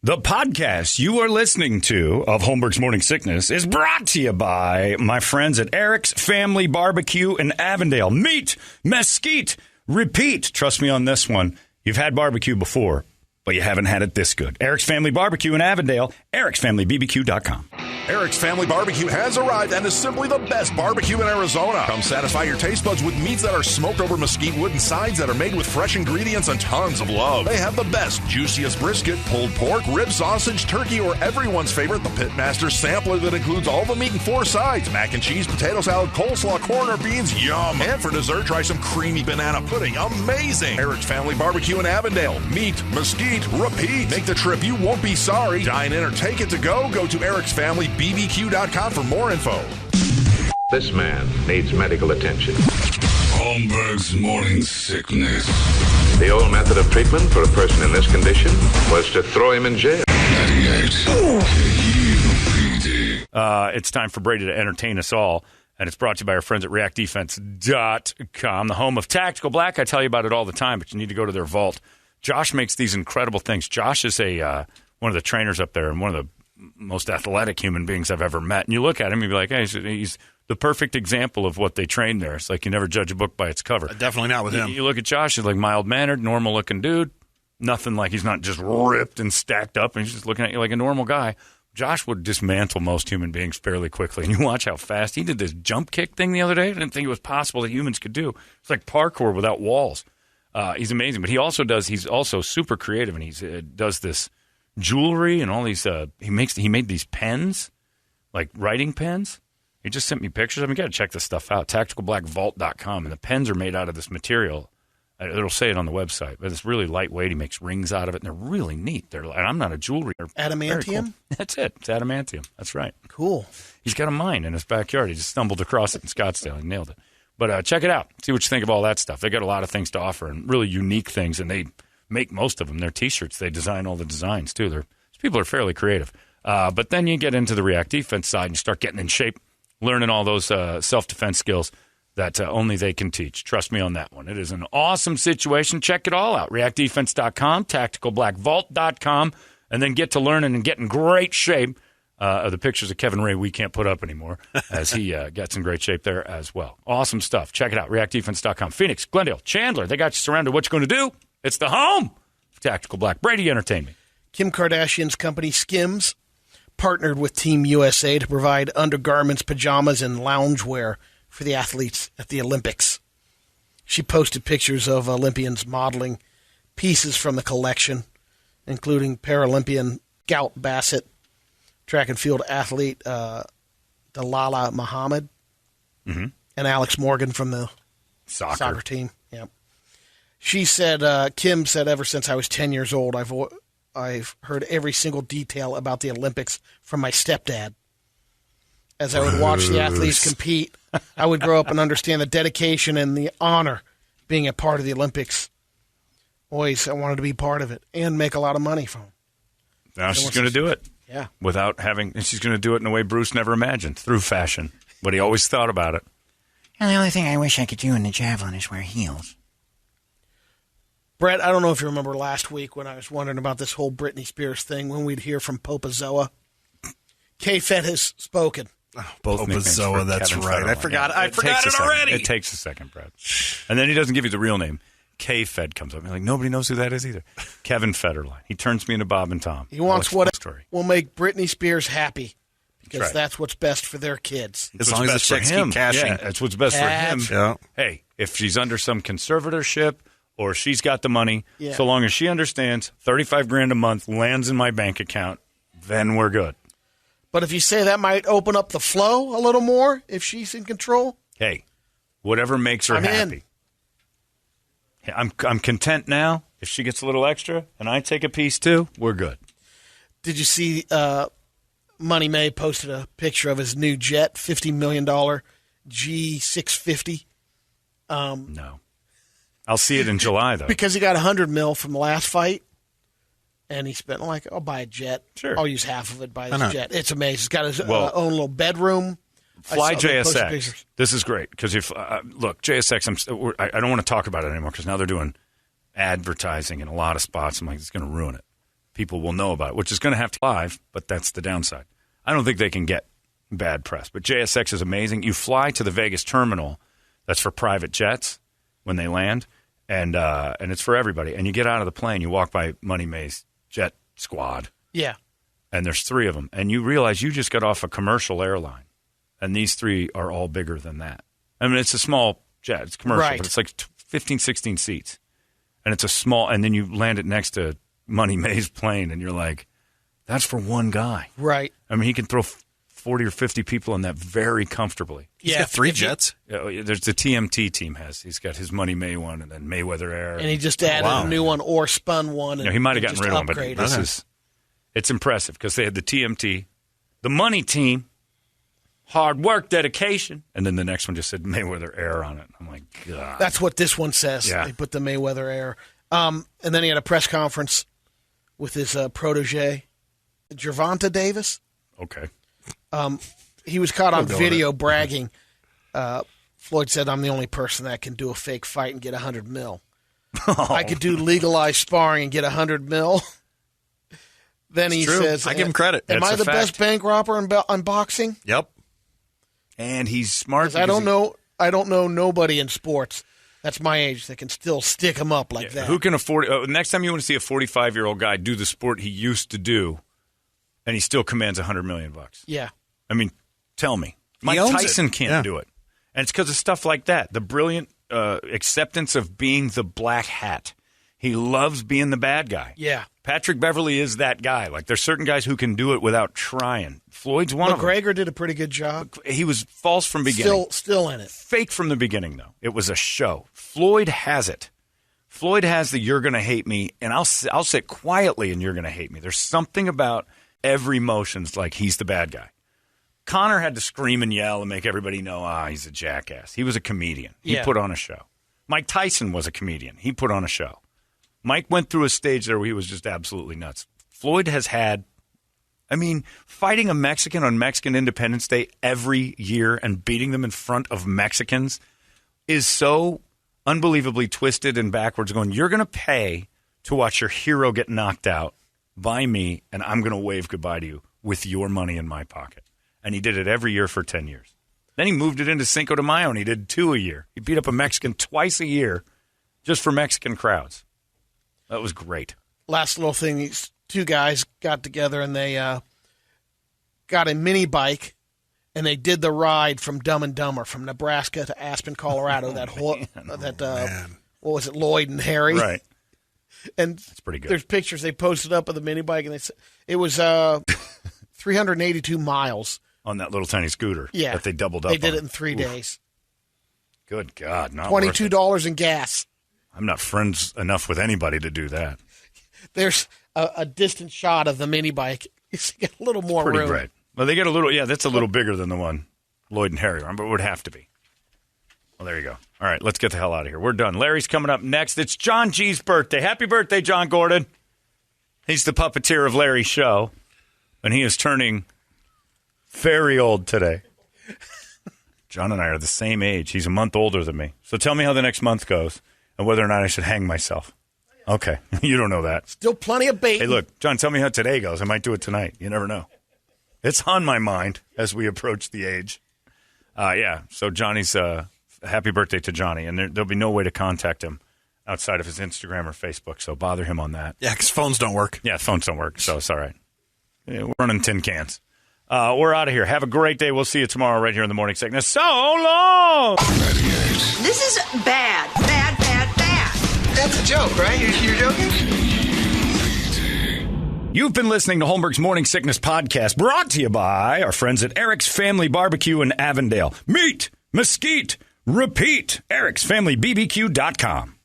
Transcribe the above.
The podcast you are listening to of Holmberg's Morning Sickness is brought to you by my friends at Eric's Family Barbecue in Avondale. Meet, mesquite, repeat. Trust me on this one. You've had barbecue before, but you haven't had it this good. Eric's Family Barbecue in Avondale, ericsfamilybbq.com. Eric's Family Barbecue has arrived and is simply the best barbecue in Arizona. Come satisfy your taste buds with meats that are smoked over mesquite wood and sides that are made with fresh ingredients and tons of love. They have the best, juiciest brisket, pulled pork, rib sausage, turkey, or everyone's favorite, the Pitmaster sampler that includes all the meat and 4 sides, mac and cheese, potato salad, coleslaw, corn, or beans, yum. And for dessert, try some creamy banana pudding, amazing. Eric's Family Barbecue in Avondale. Meat, mesquite, repeat. Make the trip, you won't be sorry. Dine in or take it to go. Go to ericsfamilybbq.com for more info. This man needs medical attention. Holmberg's Morning Sickness. The old method of treatment for a person in this condition was to throw him in jail. 98 KUPD. It's time for Brady to entertain us all, and it's brought to you by our friends at reactdefense.com, the home of Tactical Black. I tell you about it all the time, but you need to go to their vault. Josh makes these incredible things. Josh is one of the trainers up there and one of the most athletic human beings I've ever met. And you look at him and be like, hey, he's the perfect example of what they train there. It's like you never judge a book by its cover. Definitely not with him. You look at Josh, he's like mild-mannered, normal-looking dude. Nothing like he's not just ripped and stacked up, and he's just looking at you like a normal guy. Josh would dismantle most human beings fairly quickly. And you watch how fast he did this jump kick thing the other day. I didn't think it was possible that humans could do. It's like parkour without walls. He's amazing. But he's also super creative, and he does this jewelry and all these. He made these pens, like writing pens. He just sent me pictures. I mean, you got to check this stuff out. TacticalBlackVault.com, and the pens are made out of this material. It'll say it on the website, but it's really lightweight. He makes rings out of it, and they're really neat. And I'm not a jewelry. Adamantium? Cool. That's it. It's adamantium. That's right. Cool. He's got a mine in his backyard. He just stumbled across it in Scottsdale. He nailed it. But check it out. See what you think of all that stuff. They got a lot of things to offer and really unique things, and they make most of them. They're T-shirts. They design all the designs, too. These people are fairly creative. But then you get into the React Defense side and you start getting in shape, learning all those self-defense skills that only they can teach. Trust me on that one. It is an awesome situation. Check it all out. ReactDefense.com, TacticalBlackVault.com, and then get to learning and get in great shape. The pictures of Kevin Ray we can't put up anymore as he gets in great shape there as well. Awesome stuff. Check it out. ReactDefense.com. Phoenix, Glendale, Chandler, they got you surrounded. What you going to do? It's the home of Tactical Black. Brady, entertain me. Kim Kardashian's company Skims partnered with Team USA to provide undergarments, pajamas, and loungewear for the athletes at the Olympics. She posted pictures of Olympians modeling pieces from the collection, including Paralympian Scout Bassett, track and field athlete Dalala Muhammad, and Alex Morgan from the soccer team. Yep. She said, Kim said, ever since I was 10 years old, I've heard every single detail about the Olympics from my stepdad. As I would watch the athletes compete, I would grow up and understand the dedication and the honor being a part of the Olympics. Always, I wanted to be part of it and make a lot of money from it. Now she's going to do it. Yeah. And she's going to do it in a way Bruce never imagined, through fashion. But he always thought about it. And the only thing I wish I could do in the javelin is wear heels. Brett, I don't know if you remember last week when I was wondering about this whole Britney Spears thing, when we'd hear from Popazoa. K-Fed has spoken. Both Popazoa, that's Kevin right. Federline. I forgot it already. It takes a second, Brad. And then he doesn't give you the real name. K-Fed comes up. You're like, nobody knows who that is either. Kevin Federline. He turns me into Bob and Tom. He wants what will make Britney Spears happy, because that's what's best for their kids. As long as the checks keep cashing. Yeah, that's what's best for him. Yeah. Hey, if she's under some conservatorship or she's got the money, so long as she understands $35,000 a month lands in my bank account, then we're good. But if you say that might open up the flow a little more if she's in control. Hey, whatever makes her happy. I'm content now. If she gets a little extra and I take a piece too, we're good. Did you see Money May posted a picture of his new jet, $50 million G650? No. I'll see it in July, though. Because he got $100 million from the last fight. And he spent, I'll buy a jet. Sure. I'll use half of it, buy this jet. It's amazing. He's got his own little bedroom. Fly JSX. This is great. Because look, JSX, I don't want to talk about it anymore because now they're doing advertising in a lot of spots. I'm like, it's going to ruin it. people will know about it, which is going to have to be live, but that's the downside. I don't think they can get bad press. But JSX is amazing. You fly to the Vegas terminal. That's for private jets when they land, and it's for everybody. And you get out of the plane. You walk by Money May's jet squad. Yeah. And there's 3 of them. And you realize you just got off a commercial airline. And these 3 are all bigger than that. I mean, it's a small jet. It's commercial, right. But it's like 15, 16 seats. And it's a small, and then you land it next to Money May's plane, and you're like, that's for one guy. Right. I mean, he can throw 40 or 50 people in that very comfortably. He's got 3 jets? There's the TMT team has. He's got his Money May one, and then Mayweather Air. And he just added a new one or spun one. And, he might have gotten just rid of one, but this is, it's impressive because they had the TMT, the money team, hard work, dedication, and then the next one just said Mayweather Air on it. I'm like, God. That's what this one says. Yeah. They put the Mayweather Air. And then he had a press conference with his protege, Gervonta Davis. Okay. He was caught on video bragging. Floyd said, I'm the only person that can do a fake fight and get $100 million. I could do legalized sparring and get $100 million. Then he says, I give him credit. Am That's I the fact. best bank robber in boxing? Yep. And he's smart. I don't know nobody in sports that's my age that can still stick him up like that. Who can afford next time you want to see a 45-year-old guy do the sport he used to do, and he still commands $100 million? Yeah. I mean, tell me. Mike owns Tyson it. can't do it. And it's because of stuff like that. The brilliant acceptance of being the black hat. He loves being the bad guy. Yeah. Patrick Beverly is that guy. Like, there's certain guys who can do it without trying. Floyd's one of them. McGregor did a pretty good job. He was false from beginning. Still in it. Fake from the beginning, though. It was a show. Floyd has it. Floyd has the you're going to hate me, and I'll sit quietly and you're going to hate me. There's something about every motion's like he's the bad guy. Connor had to scream and yell and make everybody know, he's a jackass. He was a comedian. He put on a show. Mike Tyson was a comedian. He put on a show. Mike went through a stage there where he was just absolutely nuts. Floyd has had, fighting a Mexican on Mexican Independence Day every year and beating them in front of Mexicans is so unbelievably twisted and backwards going, you're going to pay to watch your hero get knocked out by me, and I'm going to wave goodbye to you with your money in my pocket. And he did it every year for 10 years. Then he moved it into Cinco de Mayo, and he did 2 a year. He beat up a Mexican twice a year just for Mexican crowds. That was great. Last little thing, these 2 guys got together and they got a mini bike and they did the ride from Dumb and Dumber from Nebraska to Aspen, Colorado. What was it, Lloyd and Harry? Right. And that's pretty good. There's pictures they posted up of the mini bike, and it was 382 miles on that little tiny scooter. Yeah, that they doubled up. They did on. it in 3 days. Good God, not $22 in gas. I'm not friends enough with anybody to do that. There's a distant shot of the mini bike. It's got a little more pretty room. great. Well, they get a little. Yeah, that's a little bigger than the one Lloyd and Harry are on, but it would have to be. Well, there you go. All right, let's get the hell out of here. We're done. Larry's coming up next. It's John G's birthday. Happy birthday, John Gordon. He's the puppeteer of Larry's show, and he is turning very old today. John and I are the same age. He's a month older than me. So tell me how the next month goes and whether or not I should hang myself. Okay. You don't know that. Still plenty of bait. Hey, look, John, tell me how today goes. I might do it tonight. You never know. It's on my mind as we approach the age. So Johnny's happy birthday to Johnny, and there'll be no way to contact him outside of his Instagram or Facebook, so bother him on that. Yeah, because phones don't work. Yeah, phones don't work, so it's all right. Yeah, we're running tin cans. We're out of here. Have a great day. We'll see you tomorrow right here in the Morning Sickness. So long! This is bad. Bad, bad, bad. That's a joke, right? You're joking? You've been listening to Holmberg's Morning Sickness Podcast, brought to you by our friends at Eric's Family Barbecue in Avondale. Meet, mesquite, repeat. Eric'sFamilyBBQ.com.